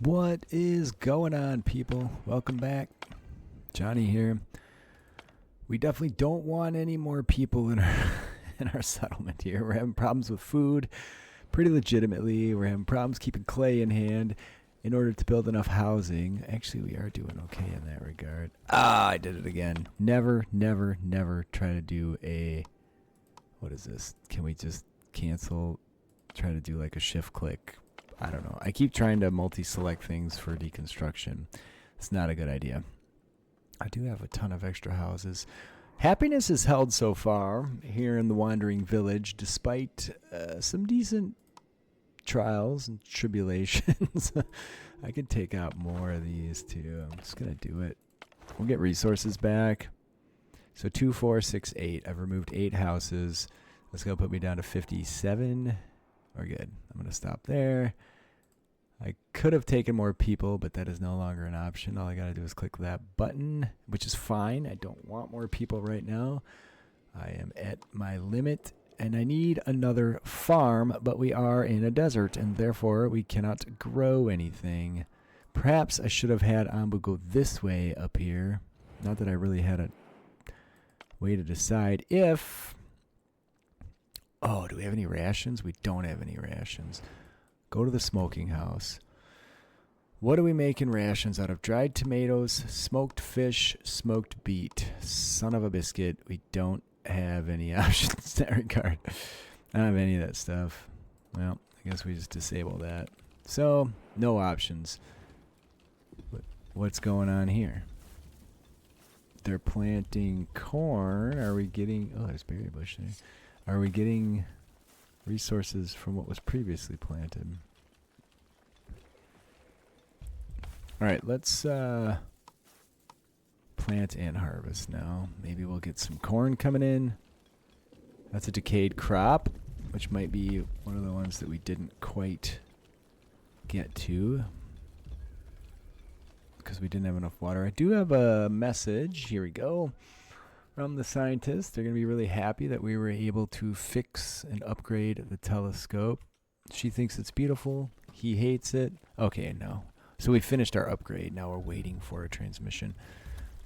What is going on, people? Welcome back. Johnny here. We definitely don't want any more people in our in our settlement here. We're having problems with food, pretty legitimately. We're having problems keeping clay in hand in order to build enough housing. Actually, we are doing okay in that regard. I did it again. Never, never, never try to do a... What is this? Can we just cancel? Try to do like a shift click. I don't know. I keep trying to multi-select things for deconstruction. It's not a good idea. I do have a ton of extra houses. Happiness is held so far here in the Wandering Village, despite some decent trials and tribulations. I could take out more of these too. I'm just going to do it. We'll get resources back. So 2, 4, 6, 8. I've removed 8 houses. That's going to put me down to 57. We're good. I'm going to stop there. I could have taken more people, but that is no longer an option. All I got to do is click that button, which is fine. I don't want more people right now. I am at my limit, and I need another farm, but we are in a desert, and therefore we cannot grow anything. Perhaps I should have had Onbu go this way up here. Not that I really had a way to decide if... Oh, do we have any rations? We don't have any rations. Go to the smoking house. What do we make in rations out of? Dried tomatoes, smoked fish, smoked beet. Son of a biscuit. We don't have any options in that regard. I don't have any of that stuff. Well, I guess we just disable that. So, no options. What's going on here? They're planting corn. Are we getting... Oh, there's berry bush there. Are we getting resources from what was previously planted? All right, let's plant and harvest now. Maybe we'll get some corn coming in. That's a decayed crop, which might be one of the ones that we didn't quite get to because we didn't have enough water. I do have a message. Here we go. From the scientists. They're going to be really happy that we were able to fix and upgrade the telescope. She thinks it's beautiful. He hates it. Okay, no. So we finished our upgrade. Now we're waiting for a transmission.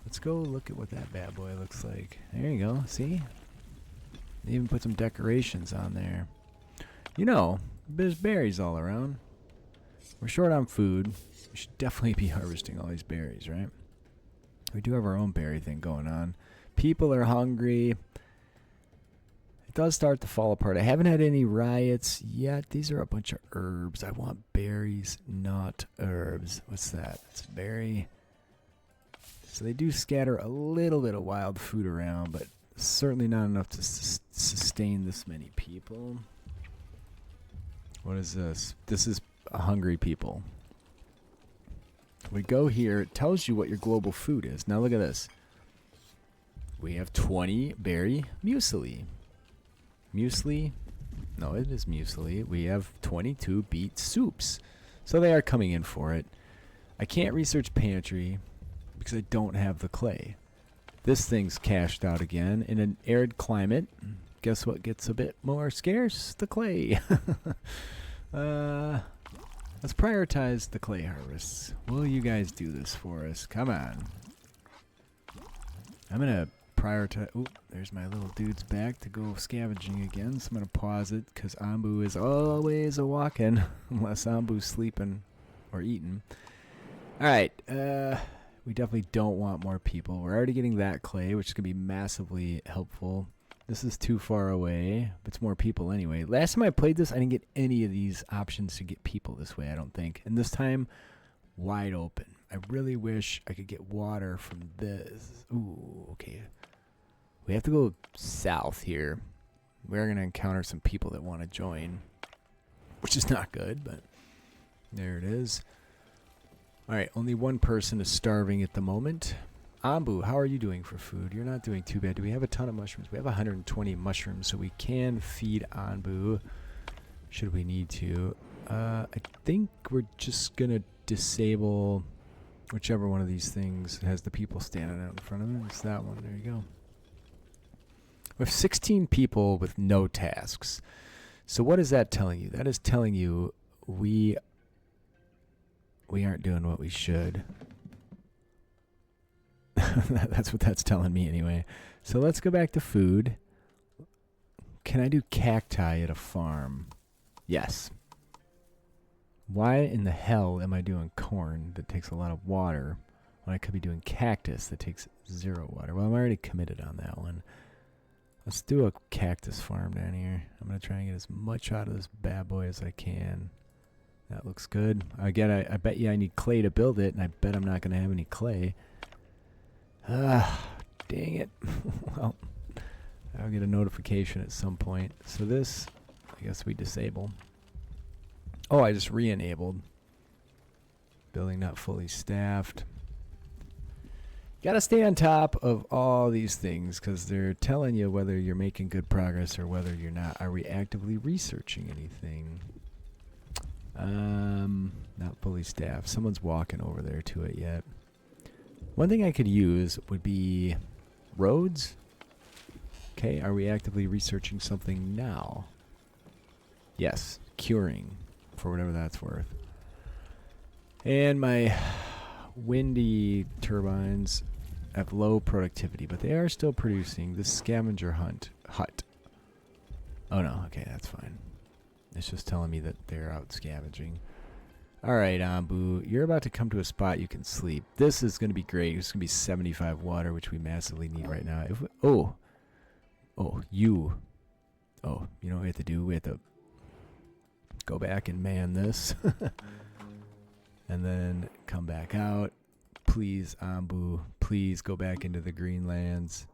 Let's go look at what that bad boy looks like. There you go. See? They even put some decorations on there. You know, there's berries all around. We're short on food. We should definitely be harvesting all these berries, right? We do have our own berry thing going on. People are hungry. It does start to fall apart. I haven't had any riots yet. These are a bunch of herbs. I want berries, not herbs. What's that? It's berry. So they do scatter a little bit of wild food around, but certainly not enough to sustain this many people. What is this? This is a hungry people. We go here. It tells you what your global food is. Now look at this. We have 20 berry muesli. Muesli? No, it is muesli. We have 22 beet soups. So they are coming in for it. I can't research pantry because I don't have the clay. This thing's cashed out again. In an arid climate, guess what gets a bit more scarce? The clay. Let's prioritize the clay harvests. Will you guys do this for us? Come on. I'm going to prioritize... Oop, there's my little dude's back to go scavenging again. So I'm going to pause it because Onbu is always a-walking unless Onbu's sleeping or eating. Alright, we definitely don't want more people. We're already getting that clay, which is going to be massively helpful. This is too far away, but it's more people anyway. Last time I played this, I didn't get any of these options to get people this way, I don't think. And this time, wide open. I really wish I could get water from this. Ooh, okay. We have to go south here. We're going to encounter some people that want to join, which is not good, but there it is. All right, only one person is starving at the moment. Onbu, how are you doing for food? You're not doing too bad. Do we have a ton of mushrooms? We have 120 mushrooms, so we can feed Onbu should we need to. I think we're just going to disable whichever one of these things has the people standing out in front of it. It's that one. There you go. We have 16 people with no tasks. So what is that telling you? That is telling you we we aren't doing what we should. That's what that's telling me anyway. So let's go back to food. Can I do cacti at a farm? Yes. Why in the hell am I doing corn that takes a lot of water when I could be doing cactus that takes 0 water? Well, I'm already committed on that one. Let's do a cactus farm down here. I'm going to try and get as much out of this bad boy as I can. That looks good. Again, I bet you I need clay to build it, and I bet I'm not going to have any clay. Dang it. Well, I'll get a notification at some point. So this, I guess we disable. Oh, I just re-enabled. Building not fully staffed. Gotta stay on top of all these things because they're telling you whether you're making good progress or whether you're not. Are we actively researching anything? Not fully staffed. Someone's walking over there to it yet. One thing I could use would be roads. Okay, are we actively researching something now? Yes, curing, for whatever that's worth. And my windy turbines have low productivity, but they are still producing this scavenger hut. Oh no, okay, that's fine. It's just telling me that they're out scavenging. All right, Onbu, you're about to come to a spot you can sleep. This is going to be great. It's going to be 75 water, which we massively need right now. If we, you know what we have to do? We have to go back and man this. And then come back out. Please, Onbu, please go back into the Greenlands.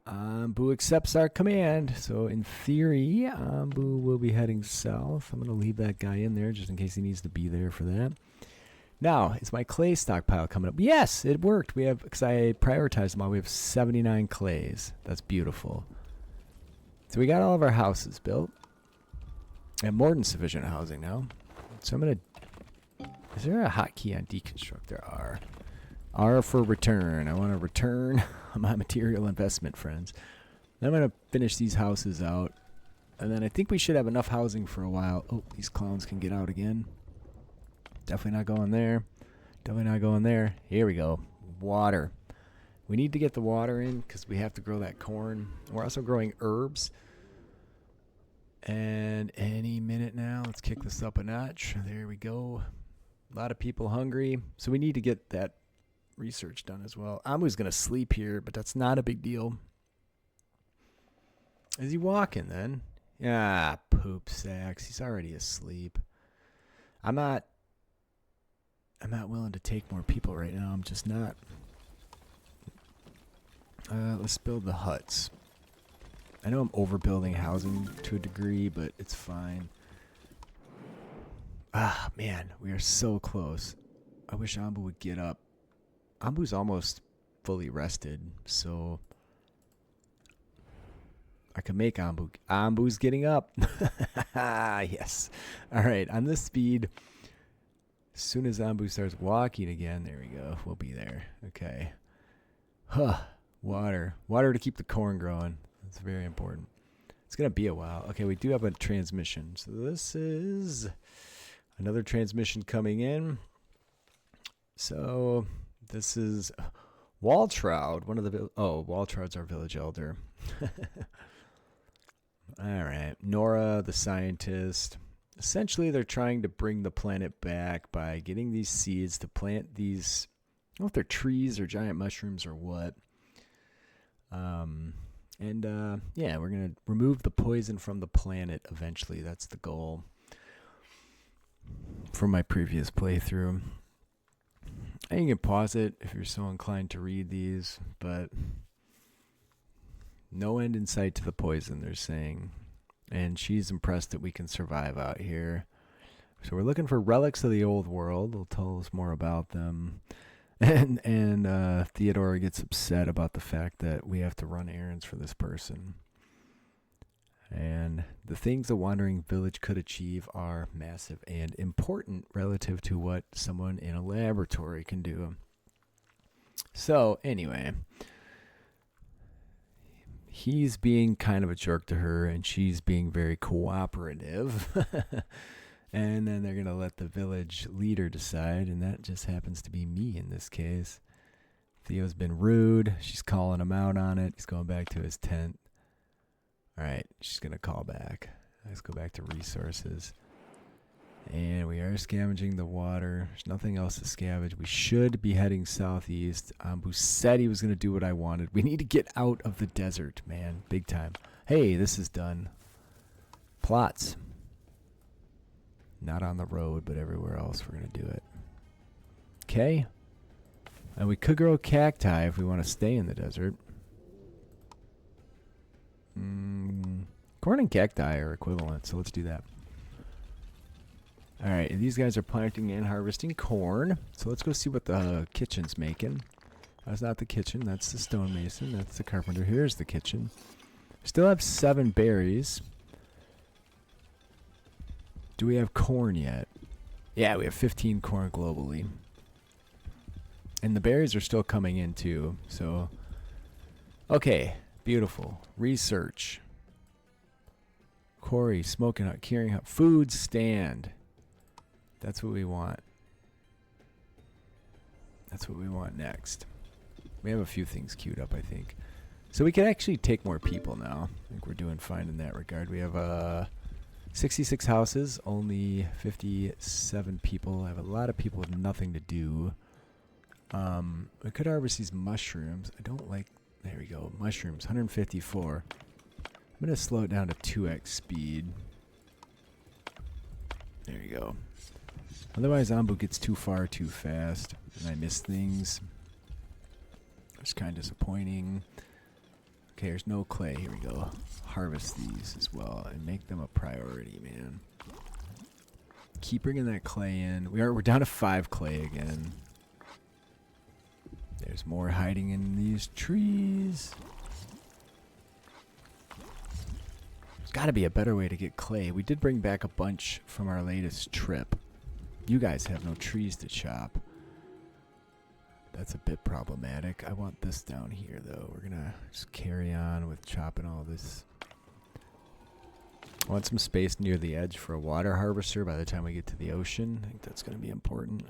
Onbu accepts our command. So in theory, Onbu will be heading south. I'm going to leave that guy in there just in case he needs to be there for that. Now, is my clay stockpile coming up? Yes, it worked. We have, because I prioritized them all, we have 79 clays. That's beautiful. So we got all of our houses built. And more than sufficient housing now. So I'm going to... Is there a hotkey on deconstruct? There are. R for return. I want to return my material investment, friends. Then I'm going to finish these houses out. And then I think we should have enough housing for a while. Oh, these clowns can get out again. Definitely not going there. Definitely not going there. Here we go. Water. We need to get the water in because we have to grow that corn. We're also growing herbs. And any minute now, let's kick this up a notch. There we go. A lot of people hungry. So we need to get that research done as well. Amu's going to sleep here, but that's not a big deal. Is he walking then? Ah, poop sacks. He's already asleep. I'm not willing to take more people right now. I'm just not. Let's build the huts. I know I'm overbuilding housing to a degree, but it's fine. Ah, man, we are so close. I wish Onbu would get up. Onbu's almost fully rested, so I can make Onbu. Onbu's getting up. Yes. All right, on this speed, as soon as Onbu starts walking again, there we go. We'll be there. Okay. Water. Water to keep the corn growing. That's very important. It's going to be a while. Okay, we do have a transmission. So this is another transmission coming in. So this is Waltroud, one of the... Waltroud's our village elder. All right. Nora, the scientist. Essentially, they're trying to bring the planet back by getting these seeds to plant these... I don't know if they're trees or giant mushrooms or what. Yeah, we're going to remove the poison from the planet eventually. That's the goal from my previous playthrough. And you can pause it if you're so inclined to read these, but no end in sight to the poison, they're saying. And she's impressed that we can survive out here. So we're looking for relics of the old world. They'll tell us more about them. And Theodora gets upset about the fact that we have to run errands for this person. And the things a wandering village could achieve are massive and important relative to what someone in a laboratory can do. So, anyway, he's being kind of a jerk to her, and she's being very cooperative. And then they're going to let the village leader decide, and that just happens to be me in this case. Theo's been rude. She's calling him out on it. He's going back to his tent. All right, she's going to call back. Let's go back to resources. And we are scavenging the water. There's nothing else to scavenge. We should be heading southeast. Onbu said he was going to do what I wanted. We need to get out of the desert, man. Big time. Hey, this is done. Plots. Not on the road, but everywhere else we're going to do it. Okay. And we could grow cacti if we want to stay in the desert. Corn and cacti are equivalent, so let's do that. Alright, these guys are planting and harvesting corn. So let's go see what the kitchen's making. That's not the kitchen, that's the stonemason, that's the carpenter. Here's the kitchen. Still have 7 berries. Do we have corn yet? Yeah, we have 15 corn globally. And the berries are still coming in too, so... Okay, beautiful. Research. Quarry, smoking hut, curing hut, food stand. That's what we want. That's what we want next. We have a few things queued up, I think. So we can actually take more people now. I think we're doing fine in that regard. We have 66 houses, only 57 people. I have a lot of people with nothing to do. We could harvest these mushrooms. I don't like... There we go. Mushrooms, 154. I'm going to slow it down to 2x speed. There you go. Otherwise, Onbu gets too far too fast, and I miss things. It's kind of disappointing. Okay, there's no clay. Here we go. Harvest these as well and make them a priority, man. Keep bringing that clay in. We're down to 5 clay again. There's more hiding in these trees. There's got to be a better way to get clay. We did bring back a bunch from our latest trip. You guys have no trees to chop. That's a bit problematic. I want this down here, though. We're going to just carry on with chopping all this. I want some space near the edge for a water harvester by the time we get to the ocean. I think that's going to be important.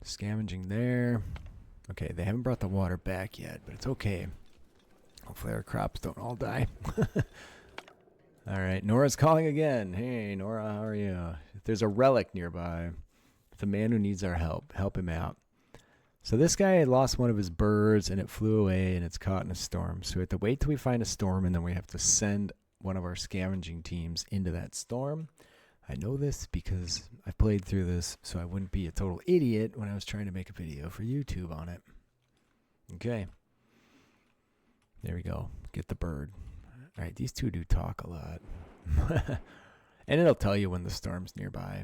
Scavenging there. Okay, they haven't brought the water back yet, but it's okay. Hopefully our crops don't all die. All right, Nora's calling again. Hey, Nora, how are you? If there's a relic nearby, it's a man who needs our help. Help him out. So this guy had lost one of his birds, and it flew away, and it's caught in a storm. So we have to wait till we find a storm, and then we have to send one of our scavenging teams into that storm. I know this because I've played through this, so I wouldn't be a total idiot when I was trying to make a video for YouTube on it. Okay. There we go. Get the bird. All right, these two do talk a lot. And it'll tell you when the storm's nearby.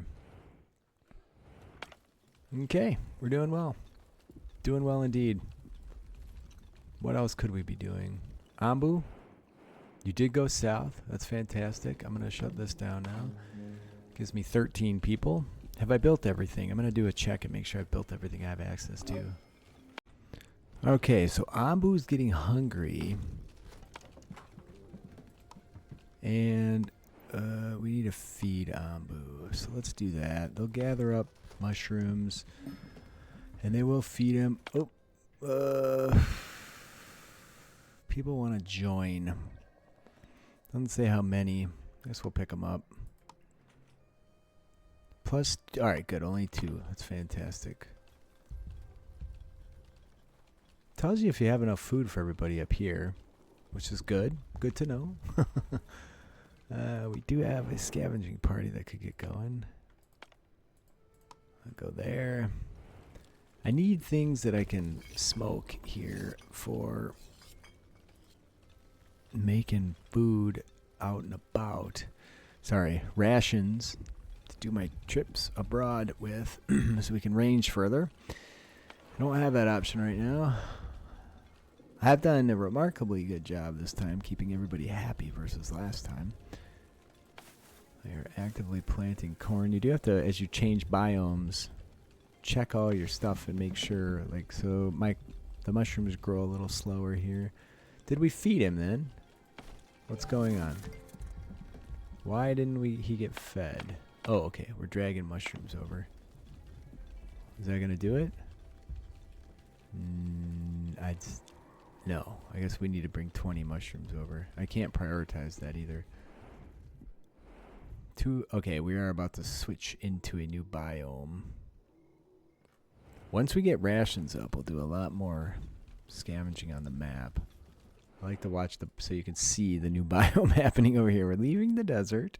Okay, we're doing well. Doing well indeed. What else could we be doing? Onbu, you did go south. That's fantastic. I'm going to shut this down now. Gives me 13 people. Have I built everything? I'm going to do a check and make sure I've built everything I have access to. Okay, so Onbu's getting hungry. And we need to feed Onbu. So let's do that. They'll gather up mushrooms. And they will feed him. Oh. People want to join. Doesn't say how many. I guess we'll pick them up. Plus, alright, good. Only 2. That's fantastic. Tells you if you have enough food for everybody up here, which is good. Good to know. We do have a scavenging party that could get going. I'll go there. I need things that I can smoke here for making food out and about. Sorry, rations to do my trips abroad with so we can range further. I don't have that option right now. I have done a remarkably good job this time keeping everybody happy versus last time. We are actively planting corn. You do have to, as you change biomes, check all your stuff and make sure, like, so the mushrooms grow a little slower here. Did we feed him then? What's going on? Why didn't he get fed? Oh, okay. We're dragging mushrooms over. Is that going to do it? No. I guess we need to bring 20 mushrooms over. I can't prioritize that either. Okay, we are about to switch into a new biome. Once we get rations up, we'll do a lot more scavenging on the map. I like to watch so you can see the new biome happening over here. We're leaving the desert.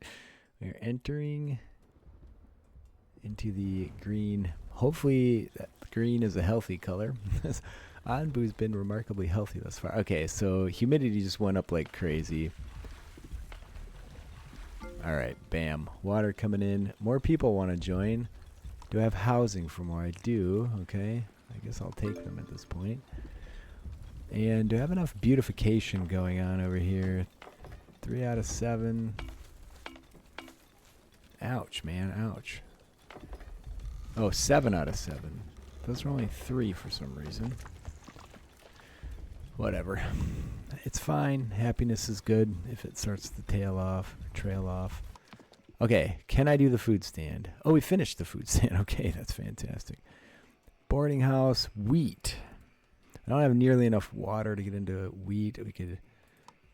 We're entering into the green. Hopefully that green is a healthy color. Onbu's been remarkably healthy thus far. Okay, so humidity just went up like crazy. Alright, bam. Water coming in. More people want to join. Do I have housing for more? I do. Okay. I guess I'll take them at this point. And do I have enough beautification going on over here? 3 out of 7. Ouch, man. Ouch. Oh, 7 out of 7. Those are only 3 for some reason. Whatever. It's fine. Happiness is good if it starts to trail off. Okay, can I do the food stand? Oh, we finished the food stand. Okay, that's fantastic. Boarding house, wheat. I don't have nearly enough water to get into wheat. We could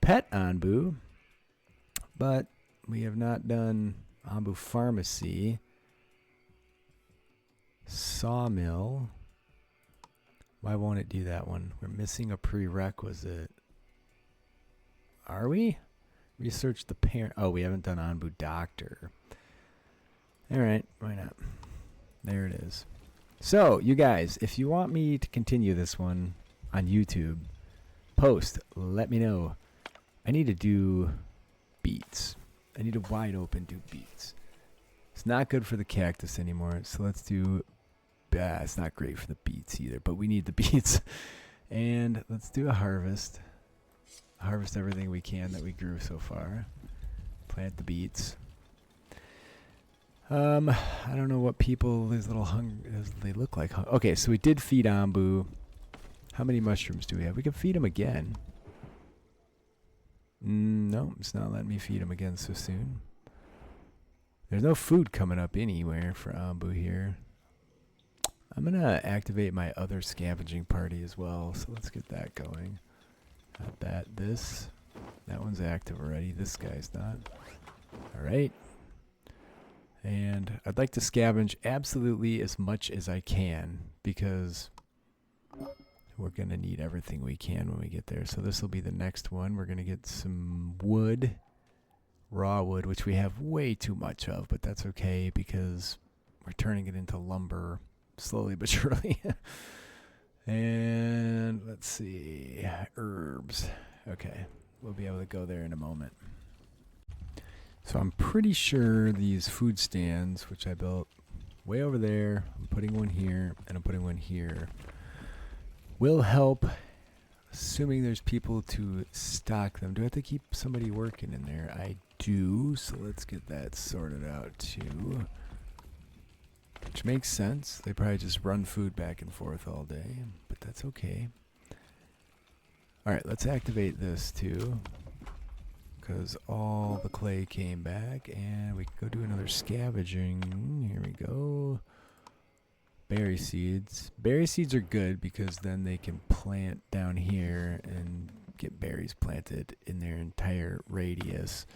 pet Onbu, but we have not done Onbu Pharmacy. Sawmill. Why won't it do that one? We're missing a prerequisite. Are we? Research the parent. Oh, we haven't done Onbu Doctor. All right, why not? There it is. So, you guys, if you want me to continue this one on YouTube, post, let me know. I need to do beets. I need to wide open do beets. It's not good for the cactus anymore, so let's do... it's not great for the beets either, but we need the beets. And let's do a harvest. Harvest everything we can that we grew so far. Plant the beets. I don't know what people, these little they look like. Okay, so we did feed Onbu. How many mushrooms do we have? We can feed him again. No, it's not letting me feed him again so soon. There's no food coming up anywhere for Onbu here. I'm going to activate my other scavenging party as well, so let's get that going. Not that. This. That one's active already. This guy's not. Alright. And I'd like to scavenge absolutely as much as I can, because we're going to need everything we can when we get there. So this will be the next one. We're going to get some wood. Raw wood, which we have way too much of, but that's okay because we're turning it into lumber slowly but surely. And let's see, herbs. Okay, we'll be able to go there in a moment. So I'm pretty sure these food stands, which I built way over there, I'm putting one here, and I'm putting one here, will help, assuming there's people to stock them. Do I have to keep somebody working in there? I do, so let's get that sorted out too. Which makes sense. They probably just run food back and forth all day, but that's okay. Alright, let's activate this too, because all the clay came back, and we can go do another scavenging. Here we go. Berry seeds. Berry seeds are good because then they can plant down here and get berries planted in their entire radius.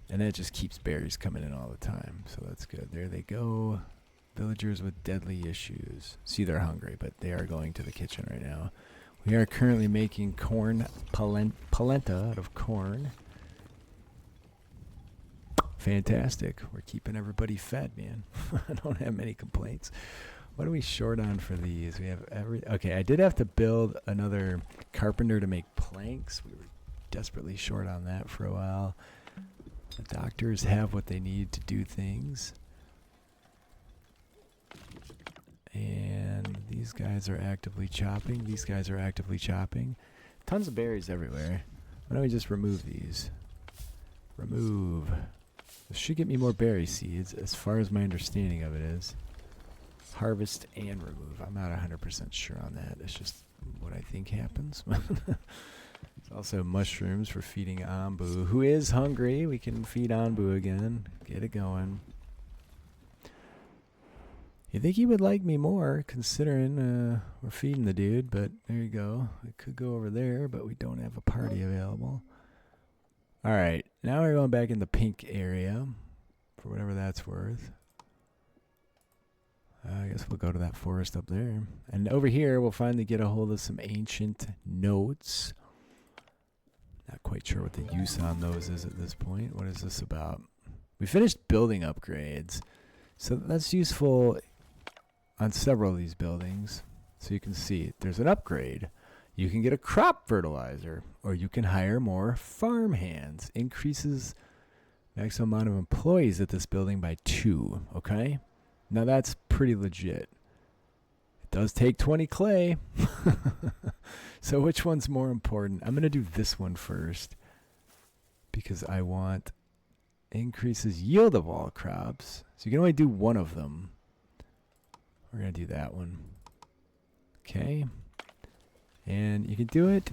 And that just keeps berries coming in all the time, so that's good. There they go. Villagers with deadly issues. See, they're hungry, but they are going to the kitchen right now. We are currently making corn polenta out of corn. Fantastic. We're keeping everybody fed, man. I don't have many complaints. What are we short on for these? We have okay, I did have to build another carpenter to make planks. We were desperately short on that for a while. The doctors have what they need to do things. And these guys are actively chopping. These guys are actively chopping. Tons of berries everywhere. Why don't we just remove these? Remove. This should get me more berry seeds, as far as my understanding of it is. Harvest and remove. I'm not 100% sure on that. It's just what I think happens. There's also mushrooms for feeding Onbu, who is hungry. We can feed Onbu again. Get it going. You think he would like me more, considering we're feeding the dude, but there you go. We could go over there, but we don't have a party available. All right, now we're going back in the pink area, for whatever that's worth. I guess we'll go to that forest up there. And over here, we'll finally get a hold of some ancient notes. Not quite sure what the use on those is at this point. What is this about? We finished building upgrades. So that's useful on several of these buildings. So you can see there's an upgrade. You can get a crop fertilizer, or you can hire more farm hands. Increases maximum amount of employees at this building by 2, okay? Now that's pretty legit. It does take 20 clay. So which one's more important? I'm going to do this one first because I want increases yield of all crops. So you can only do one of them. We're going to do that one. Okay. And you can do it.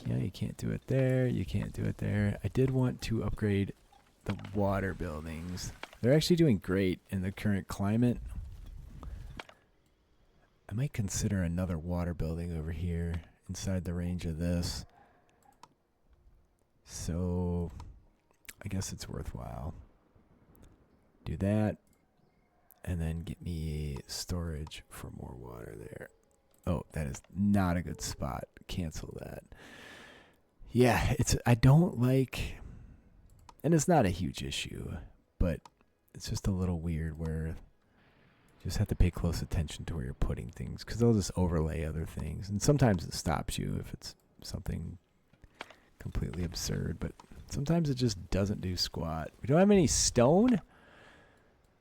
Yeah, you can't do it there. You can't do it there. I did want to upgrade the water buildings. They're actually doing great in the current climate. I might consider another water building over here inside the range of this. So I guess it's worthwhile. Do that. And then get me storage for more water there. Oh, that is not a good spot. Cancel that. Yeah, I don't like, and it's not a huge issue, but it's just a little weird where you just have to pay close attention to where you're putting things, because they'll just overlay other things. And sometimes it stops you if it's something completely absurd, but sometimes it just doesn't do squat. We don't have any stone.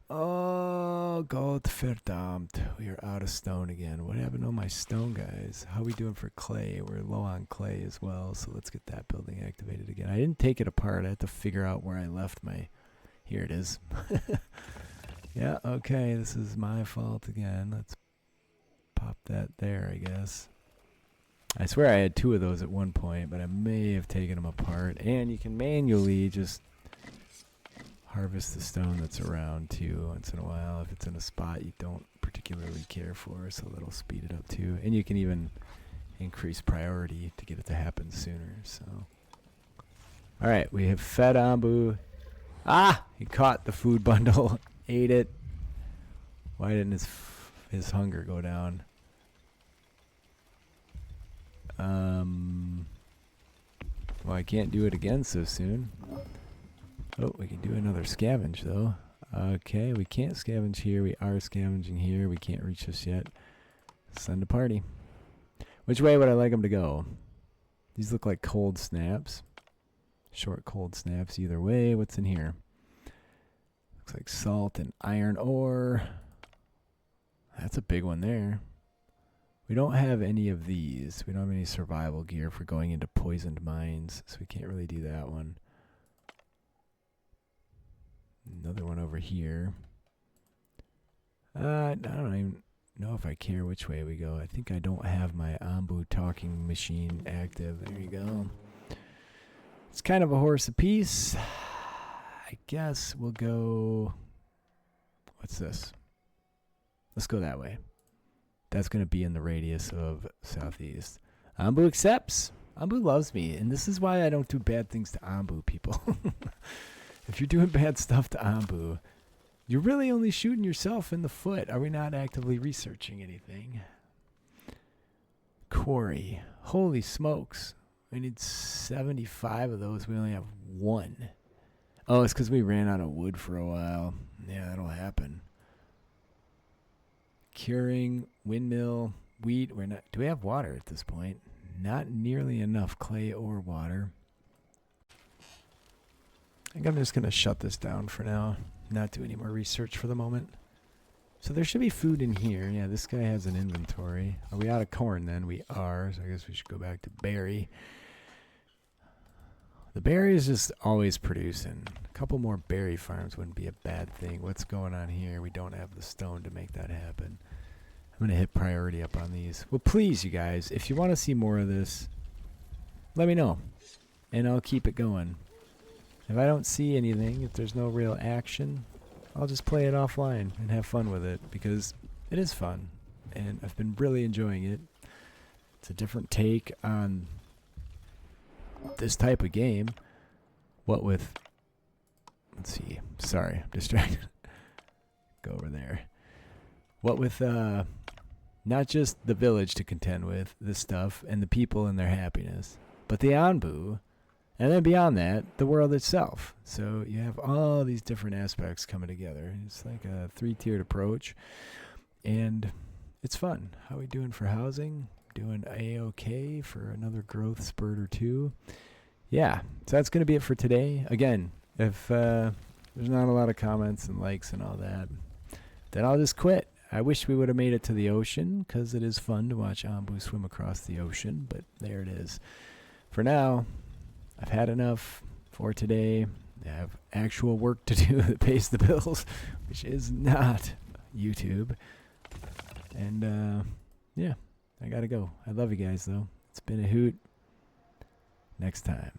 Oh, Gott verdammt. We are out of stone again. What happened to my stone, guys? How are we doing for clay? We're low on clay as well, so let's get that building activated again. I didn't take it apart. I had to figure out where I left my... Here it is. Yeah, okay, this is my fault again. Let's pop that there, I guess. I swear I had 2 of those at one point, but I may have taken them apart. And you can manually just harvest the stone that's around too once in a while if it's in a spot you don't particularly care for, so that'll speed it up too. And you can even increase priority to get it to happen sooner. So all right, we have fed Onbu. He caught the food bundle. Ate it. Why didn't his hunger go down? Well, I can't do it again so soon. Oh, we can do another scavenge, though. Okay, we can't scavenge here. We are scavenging here. We can't reach this yet. Send a party. Which way would I like them to go? These look like cold snaps. Short cold snaps either way. What's in here? Looks like salt and iron ore. That's a big one there. We don't have any of these. We don't have any survival gear for going into poisoned mines, so we can't really do that one. Another one over here. I don't even know if I care which way we go. I think I don't have my Onbu talking machine active. There you go. It's kind of a horse apiece. I guess we'll go... What's this? Let's go that way. That's going to be in the radius of southeast. Onbu accepts. Onbu loves me, and this is why I don't do bad things to Onbu, people. If you're doing bad stuff to Onbu, you're really only shooting yourself in the foot. Are we not actively researching anything? Quarry. Holy smokes. We need 75 of those. We only have 1. Oh, it's because we ran out of wood for a while. Yeah, that'll happen. Curing, windmill, wheat. We're not. Do we have water at this point? Not nearly enough clay or water. I think I'm just going to shut this down for now. Not do any more research for the moment. So there should be food in here. Yeah, this guy has an inventory. Are we out of corn then? We are. So I guess we should go back to berry. The berry is just always producing. A couple more berry farms wouldn't be a bad thing. What's going on here? We don't have the stone to make that happen. I'm going to hit priority up on these. Well, please, you guys, if you want to see more of this, let me know. And I'll keep it going. If I don't see anything, if there's no real action, I'll just play it offline and have fun with it. Because It is fun, and I've been really enjoying it. It's a different take on this type of game. What with, let's see, sorry, I'm distracted. Go over there. What with not just the village to contend with, this stuff, and the people and their happiness, but the Onbu, and then beyond that, the world itself. So you have all these different aspects coming together. It's like a 3-tiered approach, and it's fun. How are we doing for housing? Doing A-okay for another growth spurt or two. Yeah, so that's going to be it for today. Again, if there's not a lot of comments and likes and all that, then I'll just quit. I wish we would have made it to the ocean, because it is fun to watch Onbu swim across the ocean, but there it is. For now, I've had enough for today. I have actual work to do that pays the bills, which is not YouTube. And, yeah, I gotta go. I love you guys, though. It's been a hoot. Next time.